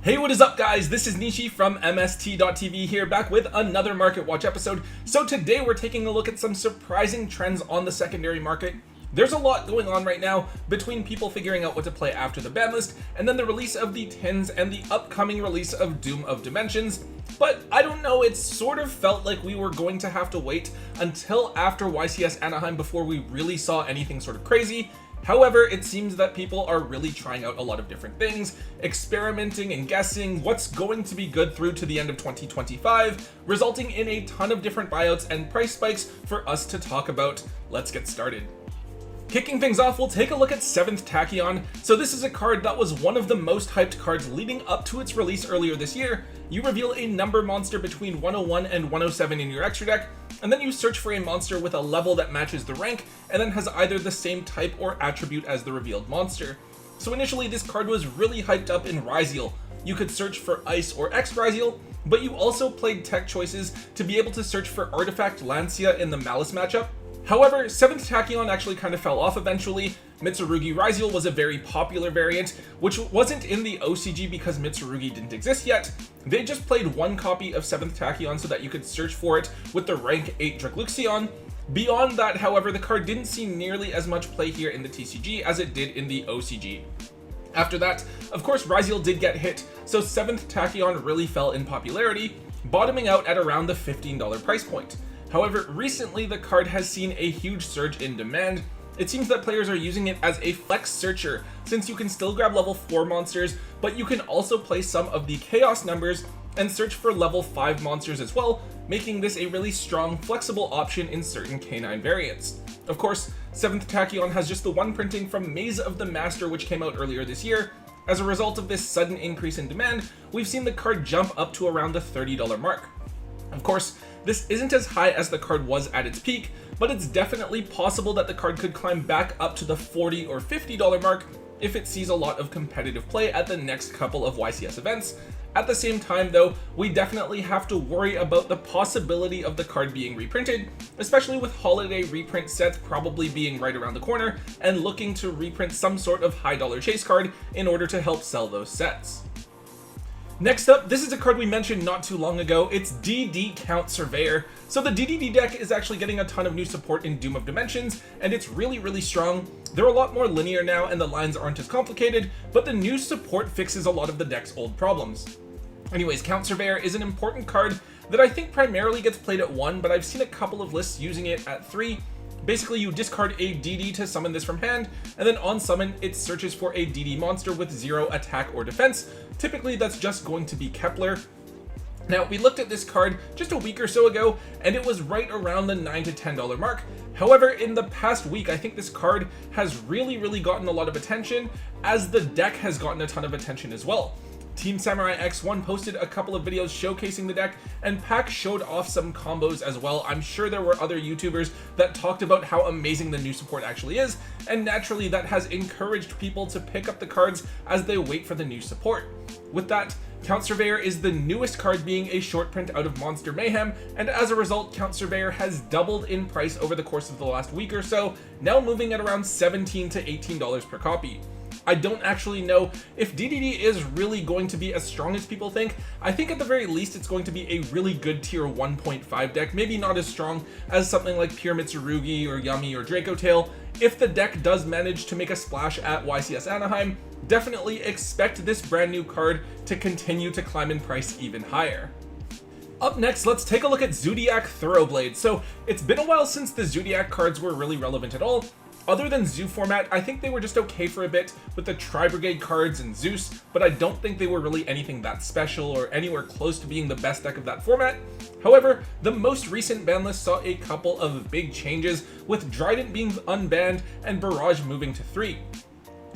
Hey, what is up guys? This is Nishi from MST.TV here, back with another Market Watch episode. So today we're taking a look at some surprising trends on the secondary market. There's a lot going on right now between people figuring out what to play after the ban list, and then the release of the tins and the upcoming release of Doom of Dimensions. But I don't know, it sort of felt like we were going to have to wait until after YCS Anaheim before we really saw anything sort of crazy. However, it seems that people are really trying out a lot of different things, experimenting and guessing what's going to be good through to the end of 2025, resulting in a ton of different buyouts and price spikes for us to talk about. Let's get started. Kicking things off, we'll take a look at 7th Tachyon. So this is a card that was one of the most hyped cards leading up to its release earlier this year. You reveal a number monster between 101 and 107 in your extra deck, and then you search for a monster with a level that matches the rank and then has either the same type or attribute as the revealed monster. So initially this card was really hyped up in Ryzeal. You could search for Ice or X Ryzeal, but you also played tech choices to be able to search for Artifact Lancia in the Malice matchup. However, 7th Tachyon actually kind of fell off eventually. Mitsurugi Ryzeal was a very popular variant, which wasn't in the OCG because Mitsurugi didn't exist yet. They just played one copy of 7th Tachyon so that you could search for it with the rank 8 Dracluxion. Beyond that, however, the card didn't see nearly as much play here in the TCG as it did in the OCG. After that, of course, Ryzeal did get hit, so 7th Tachyon really fell in popularity, bottoming out at around the $15 price point. However, recently the card has seen a huge surge in demand. It seems that players are using it as a flex searcher, since you can still grab level 4 monsters, but you can also play some of the chaos numbers and search for level 5 monsters as well, making this a really strong, flexible option in certain K9 variants. Of course, 7th Tachyon has just the one printing from Maze of the Master, which came out earlier this year. As a result of this sudden increase in demand, we've seen the card jump up to around the $30 mark. Of course, this isn't as high as the card was at its peak, but it's definitely possible that the card could climb back up to the $40 or $50 mark if it sees a lot of competitive play at the next couple of YCS events. At the same time though, we definitely have to worry about the possibility of the card being reprinted, especially with holiday reprint sets probably being right around the corner and looking to reprint some sort of high dollar chase card in order to help sell those sets. Next up, this is a card we mentioned not too long ago. It's DD Count Surveyor. So the DDD deck is actually getting a ton of new support in Doom of Dimensions, and it's really strong. They're a lot more linear now and the lines aren't as complicated, but the new support fixes a lot of the deck's old problems. Anyways, Count Surveyor is an important card that I think primarily gets played at 1, but I've seen a couple of lists using it at 3. Basically, you discard a DD to summon this from hand, and then on summon, it searches for a DD monster with 0 attack or defense. Typically, that's just going to be Kepler. Now, we looked at this card just a week or so ago, and it was right around the $9 to $10 mark. However, in the past week, I think this card has really gotten a lot of attention, as the deck has gotten a ton of attention as well. Team Samurai X1 posted a couple of videos showcasing the deck, and Pack showed off some combos as well. I'm sure there were other YouTubers that talked about how amazing the new support actually is, and naturally that has encouraged people to pick up the cards as they wait for the new support. With that, Count Surveyor is the newest card being a short print out of Monster Mayhem, and as a result, Count Surveyor has doubled in price over the course of the last week or so, now moving at around $17 to $18 per copy. I don't actually know if DDD is really going to be as strong as people think. I think at the very least it's going to be a really good tier 1.5 deck, maybe not as strong as something like Pure Mitsurugi or Yummy or Draco Tail. If the deck does manage to make a splash at YCS Anaheim, definitely expect this brand new card to continue to climb in price even higher. Up next, let's take a look at Zodiac Thoroughblade. So it's been a while since the Zodiac cards were really relevant at all. Other than Zoo format, I think they were just okay for a bit with the Tri-Brigade cards and Zeus, but I don't think they were really anything that special or anywhere close to being the best deck of that format. However, the most recent ban list saw a couple of big changes, with Drident being unbanned and Barrage moving to 3.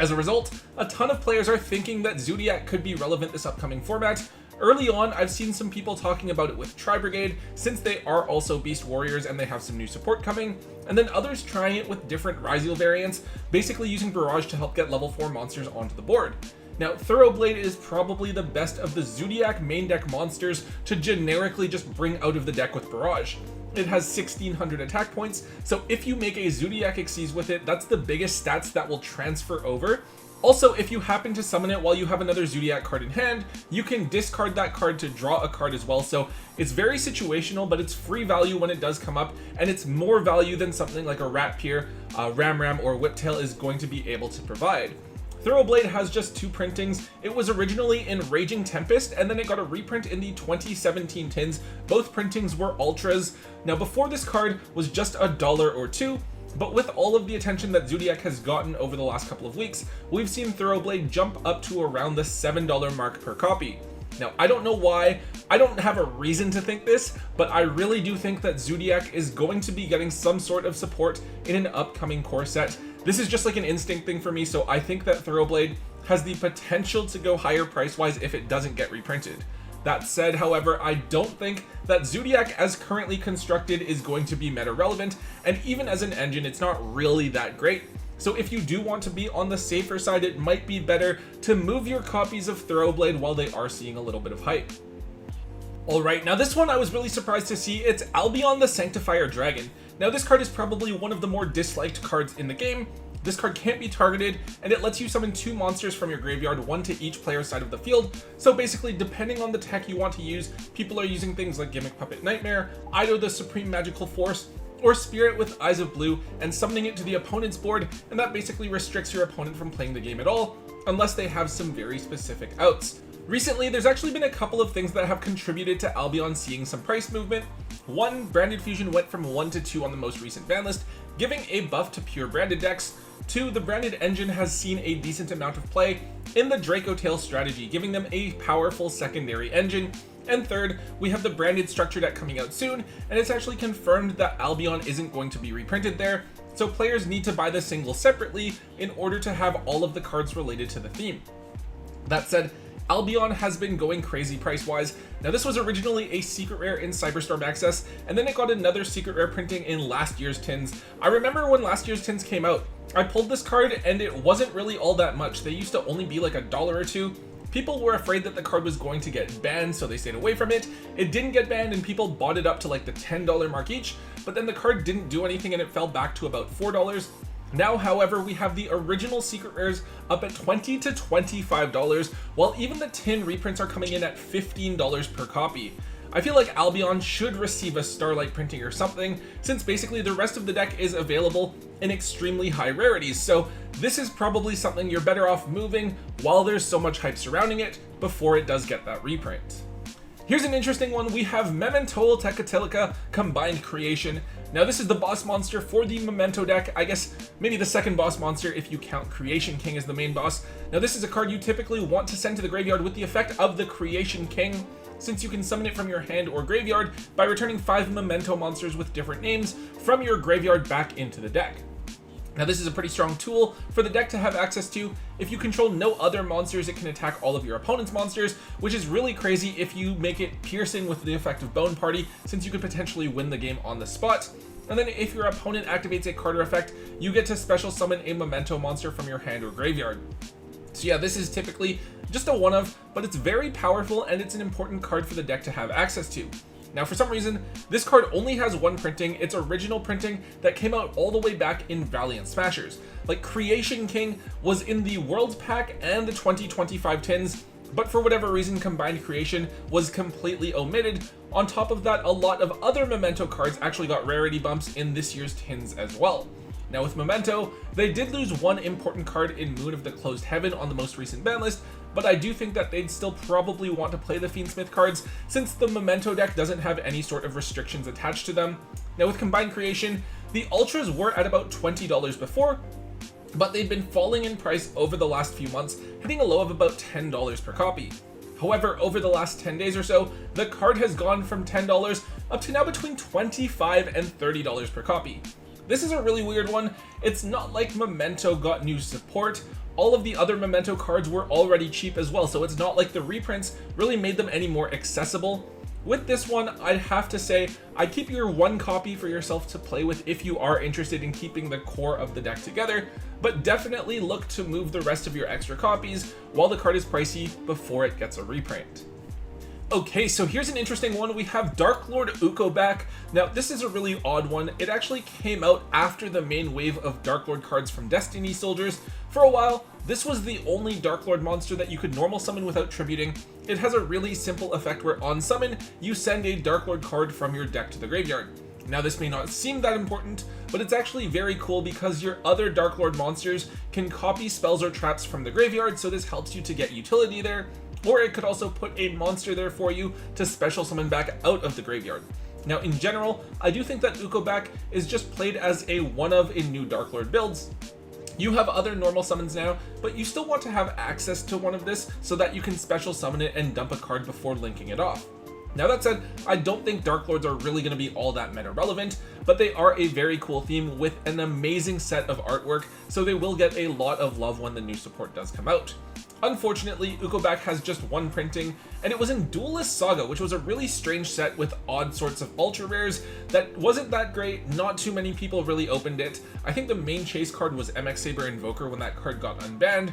As a result, a ton of players are thinking that Zodiac could be relevant this upcoming format. Early on, I've seen some people talking about it with Tri-Brigade, since they are also Beast Warriors and they have some new support coming, and then others trying it with different Ryzeal variants, basically using Barrage to help get level 4 monsters onto the board. Now, Thoroughblade is probably the best of the Zodiac main deck monsters to generically just bring out of the deck with Barrage. It has 1600 attack points, so if you make a Zodiac Xyz with it, that's the biggest stats that will transfer over. Also, if you happen to summon it while you have another Zodiac card in hand, you can discard that card to draw a card as well. So it's very situational, but it's free value when it does come up, and it's more value than something like a Ratpier, Ram, or Whiptail is going to be able to provide. Thoroughblade has just 2 printings. It was originally in Raging Tempest, and then it got a reprint in the 2017 tins. Both printings were ultras. Now before, this card was just $1 or $2, but with all of the attention that Zodiac has gotten over the last couple of weeks, we've seen Thoroughblade jump up to around the $7 mark per copy. Now, I don't know why, I don't have a reason to think this, but I really do think that Zodiac is going to be getting some sort of support in an upcoming core set. This is just like an instinct thing for me, so I think that Thoroughblade has the potential to go higher price-wise if it doesn't get reprinted. That said, however, I don't think that Zodiac as currently constructed is going to be meta relevant, and even as an engine, it's not really that great. So if you do want to be on the safer side, it might be better to move your copies of Thoroughblade while they are seeing a little bit of hype. Alright, now this one I was really surprised to see. It's Albion the Sanctifier Dragon. Now this card is probably one of the more disliked cards in the game. This card can't be targeted, and it lets you summon 2 monsters from your graveyard, 1 to each player's side of the field. So basically, depending on the tech you want to use, people are using things like Gimmick Puppet Nightmare, Ido the Supreme Magical Force, or Spirit with Eyes of Blue, and summoning it to the opponent's board, and that basically restricts your opponent from playing the game at all, unless they have some very specific outs. Recently, there's actually been a couple of things that have contributed to Albion seeing some price movement. 1, Branded Fusion went from 1 to 2 on the most recent ban list, giving a buff to pure branded decks. 2, the branded engine has seen a decent amount of play in the Draco Tail strategy, giving them a powerful secondary engine. And 3rd, we have the branded structure deck coming out soon, and it's actually confirmed that Albion isn't going to be reprinted there, so players need to buy the single separately in order to have all of the cards related to the theme. That said, Albion has been going crazy price-wise. Now this was originally a secret rare in Cyberstorm Access, and then it got another secret rare printing in last year's tins. I remember when last year's tins came out, I pulled this card and it wasn't really all that much. They used to only be like $1 or $2. People were afraid that the card was going to get banned, so they stayed away from it. It didn't get banned and people bought it up to like the $10 mark each, but then the card didn't do anything and it fell back to about $4. Now, however, we have the original secret rares up at $20 to $25, while even the tin reprints are coming in at $15 per copy. I feel like Albion should receive a Starlight printing or something, since basically the rest of the deck is available in extremely high rarities, so this is probably something you're better off moving while there's so much hype surrounding it before it does get that reprint. Here's an interesting one. We have Memento Tecatelica Combined Creation. Now this is the boss monster for the Memento deck. I guess maybe the second boss monster if you count Creation King as the main boss. Now this is a card you typically want to send to the graveyard with the effect of the Creation King, since you can summon it from your hand or graveyard by returning 5 Memento monsters with different names from your graveyard back into the deck. Now this is a pretty strong tool for the deck to have access to. If you control no other monsters, it can attack all of your opponent's monsters, which is really crazy if you make it piercing with the effect of Bone Party, since you could potentially win the game on the spot. And then if your opponent activates a card or effect, you get to special summon a Memento monster from your hand or graveyard. So yeah, this is typically just a one-of, but it's very powerful and it's an important card for the deck to have access to. Now for some reason, this card only has 1 printing, its original printing that came out all the way back in Valiant Smashers. Like Creation King was in the Worlds Pack and the 2025 tins, but for whatever reason Combined Creation was completely omitted. On top of that, a lot of other Memento cards actually got rarity bumps in this year's tins as well. Now with Memento, they did lose 1 important card in Moon of the Closed Heaven on the most recent ban list, but I do think that they'd still probably want to play the Fiendsmith cards since the Memento deck doesn't have any sort of restrictions attached to them. Now with Combined Creation, the Ultras were at about $20 before, but they'd been falling in price over the last few months, hitting a low of about $10 per copy. However, over the last 10 days or so, the card has gone from $10 up to now between $25 and $30 per copy. This is a really weird one. It's not like Memento got new support. All of the other Memento cards were already cheap as well, so it's not like the reprints really made them any more accessible. With this one, I'd have to say, I'd keep your 1 copy for yourself to play with if you are interested in keeping the core of the deck together, but definitely look to move the rest of your extra copies while the card is pricey before it gets a reprint. Okay, so here's an interesting one. We have Dark Lord Uko back. Now, this is a really odd one. It actually came out after the main wave of Dark Lord cards from Destiny Soldiers. For a while, this was the only Dark Lord monster that you could normal summon without tributing. It has a really simple effect where on summon, you send a Dark Lord card from your deck to the graveyard. Now, this may not seem that important, but it's actually very cool because your other Dark Lord monsters can copy spells or traps from the graveyard, so this helps you to get utility there. Or it could also put a monster there for you to special summon back out of the graveyard. Now, in general, I do think that Uko back is just played as a one-of in new Dark Lord builds. You have other normal summons now, but you still want to have access to one of this so that you can special summon it and dump a card before linking it off. Now, that said, I don't think Dark Lords are really going to be all that meta relevant, but they are a very cool theme with an amazing set of artwork, so they will get a lot of love when the new support does come out. Unfortunately, Uko back has just one printing, and it was in Duelist Saga, which was a really strange set with odd sorts of ultra rares that wasn't that great. Not too many people really opened it. I think the main chase card was MX Saber Invoker when that card got unbanned.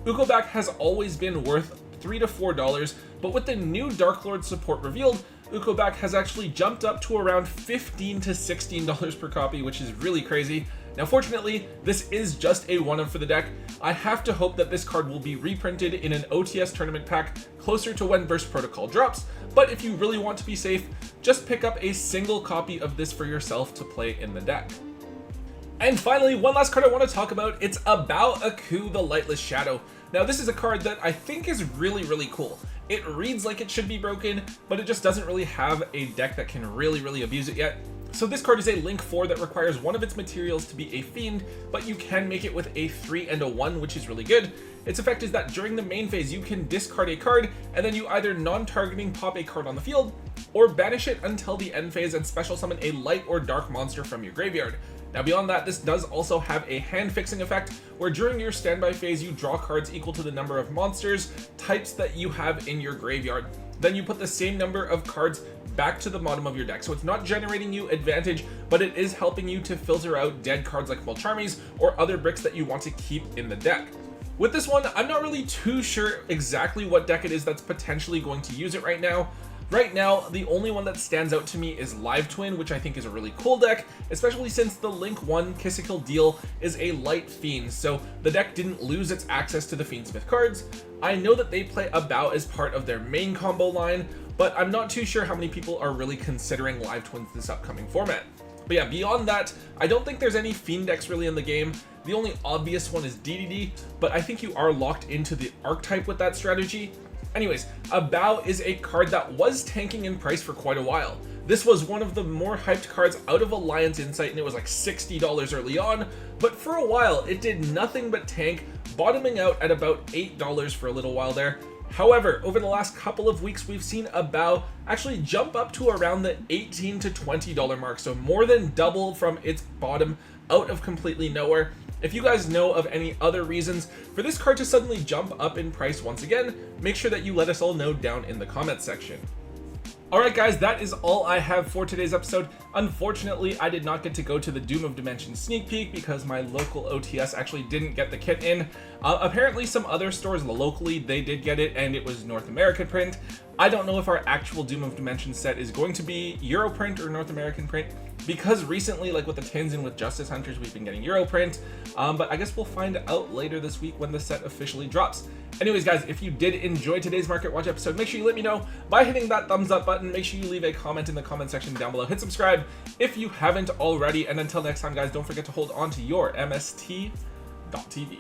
Uko back has always been worth $3 to $4, but with the new Dark Lord support revealed, Uko back has actually jumped up to around $15 to $16 per copy, which is really crazy. Now, fortunately, this is just a one-of for the deck. I have to hope that this card will be reprinted in an OTS tournament pack closer to when Burst Protocol drops, but if you really want to be safe, just pick up a single copy of this for yourself to play in the deck. And finally, one last card I want to talk about, it's About Aku, the Lightless Shadow. Now, this is a card that I think is really cool. It reads like it should be broken, but it just doesn't really have a deck that can really abuse it yet. So this card is a Link 4 that requires one of its materials to be a Fiend, but you can make it with a 3 and a 1, which is really good. Its effect is that during the main phase, you can discard a card, and then you either non-targeting pop a card on the field, or banish it until the end phase and special summon a light or dark monster from your graveyard. Now, beyond that, this does also have a hand fixing effect, where during your standby phase, you draw cards equal to the number of monsters types that you have in your graveyard. Then you put the same number of cards back to the bottom of your deck. So it's not generating you advantage, but it is helping you to filter out dead cards like Mulcharmies or other bricks that you want to keep in the deck. With this one, I'm not really too sure exactly what deck it is that's potentially going to use it right now. Right now, the only one that stands out to me is Live Twin, which I think is a really cool deck, especially since the Link 1 Kiss a Kill deal is a light Fiend, so the deck didn't lose its access to the Fiendsmith cards. I know that they play About as part of their main combo line, but I'm not too sure how many people are really considering Live Twins this upcoming format. But yeah, beyond that, I don't think there's any Fiend decks really in the game. The only obvious one is DDD, but I think you are locked into the archetype with that strategy. Anyways, About is a card that was tanking in price for quite a while. This was one of the more hyped cards out of Alliance Insight, and it was like $60 early on, but for a while it did nothing but tank, bottoming out at about $8 for a little while there. However, over the last couple of weeks, we've seen About actually jump up to around the $18 to $20 mark, so more than double from its bottom out of completely nowhere. If you guys know of any other reasons for this card to suddenly jump up in price once again, make sure that you let us all know down in the comments section. Alright guys, that is all I have for today's episode. Unfortunately, I did not get to go to the Doom of Dimensions sneak peek because my local OTS actually didn't get the kit in. Apparently some other stores locally, they did get it, and it was North American print. I don't know if our actual Doom of Dimensions set is going to be Euro print or North American print, because recently, like with the tins and with Justice Hunters, we've been getting Euro print, but I guess we'll find out later this week when the set officially drops. Anyways guys, if you did enjoy today's Market Watch episode, make sure you let me know by hitting that thumbs up button. Make sure you leave a comment in the comment section down below. Hit subscribe if you haven't already, and until next time guys, don't forget to hold on to your MST.TV.